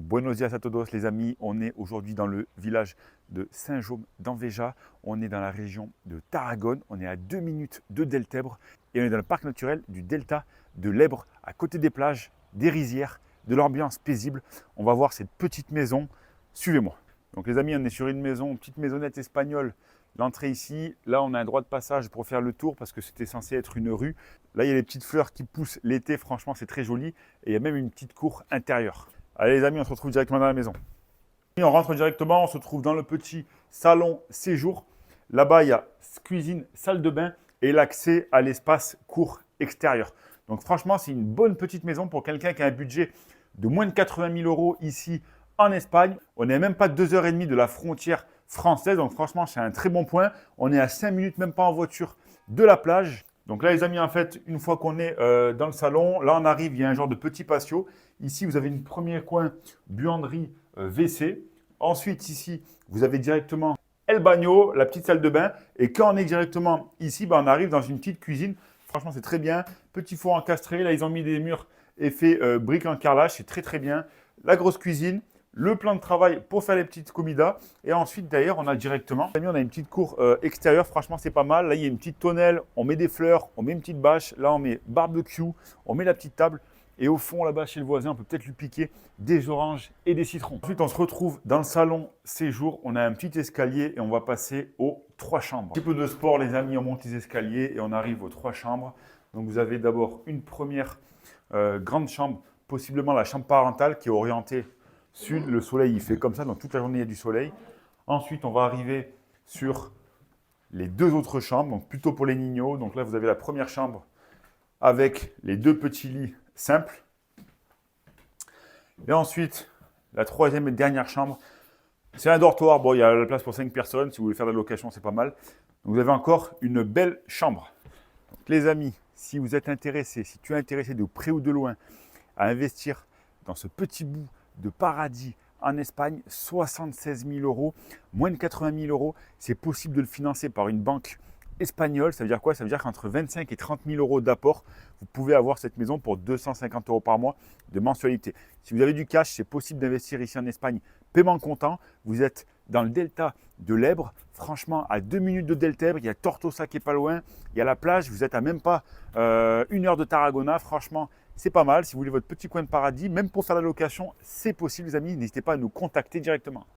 Buenos días a todos les amis, on est aujourd'hui dans le village de Saint-Jaume d'Enveja, on est dans la région de Tarragone, on est à 2 minutes de Deltebre et on est dans le parc naturel du delta de l'Èbre, à côté des plages, des rizières, de l'ambiance paisible. On va voir cette petite maison, suivez-moi. Donc les amis, on est sur une maison, une petite maisonnette espagnole. L'entrée ici, là on a un droit de passage pour faire le tour parce que c'était censé être une rue. Là il y a les petites fleurs qui poussent l'été, franchement c'est très joli. Et il y a même une petite cour intérieure. Allez les amis, on se retrouve directement dans la maison. Et on rentre directement, on se trouve dans le petit salon séjour. Là-bas il y a cuisine, salle de bain et l'accès à l'espace cour extérieur. Donc franchement c'est une bonne petite maison pour quelqu'un qui a un budget de moins de 80 000 euros ici en Espagne. On n'est même pas 2h30 de la frontière française, donc franchement c'est un très bon point. On est à 5 minutes, même pas en voiture, de la plage. Donc là les amis, en fait, une fois qu'on est dans le salon, là on arrive, il y a un genre de petit patio. Ici vous avez une premier coin buanderie WC. Ensuite ici vous avez directement El Bagno, la petite salle de bain. Et quand on est directement ici, on arrive dans une petite cuisine. Franchement c'est très bien. Petit four encastré, là ils ont mis des murs effet briques en carrelage, c'est très très bien. La grosse cuisine. Le plan de travail pour faire les petites comidas. Et ensuite, d'ailleurs, on a directement, on a une petite cour extérieure. Franchement, c'est pas mal. Là, il y a une petite tonnelle. On met des fleurs, on met une petite bâche. Là, on met barbecue. On met la petite table. Et au fond, là-bas, chez le voisin, on peut peut-être lui piquer des oranges et des citrons. Ensuite, on se retrouve dans le salon séjour. On a un petit escalier et on va passer aux 3 chambres. Un petit peu de sport, les amis. On monte les escaliers et on arrive aux 3 chambres. Donc, vous avez d'abord une première grande chambre, possiblement la chambre parentale qui est orientée sud. Le soleil, il fait comme ça, donc toute la journée, il y a du soleil. Ensuite, on va arriver sur les 2 autres chambres, donc plutôt pour les niños. Donc là, vous avez la première chambre avec les 2 petits lits simples. Et ensuite, la 3e et dernière chambre, c'est un dortoir. Bon, il y a la place pour 5 personnes. Si vous voulez faire de la location, c'est pas mal. Donc, vous avez encore une belle chambre. Donc, les amis, si vous êtes intéressés, si tu es intéressé de près ou de loin à investir dans ce petit bout de paradis en Espagne, 76 000 euros, moins de 80 000 euros. C'est possible de le financer par une banque espagnole. Ça veut dire quoi? Ça veut dire qu'entre 25 et 30 000 euros d'apport, vous pouvez avoir cette maison pour 250 euros par mois de mensualité. Si vous avez du cash, c'est possible d'investir ici en Espagne. Paiement comptant, vous êtes dans le delta de l'Èbre, franchement à 2 minutes de Deltebre, il y a Tortosa qui est pas loin, il y a la plage, vous êtes à même pas 1 heure de Tarragona, franchement c'est pas mal. Si vous voulez votre petit coin de paradis, même pour faire la location, c'est possible les amis, n'hésitez pas à nous contacter directement.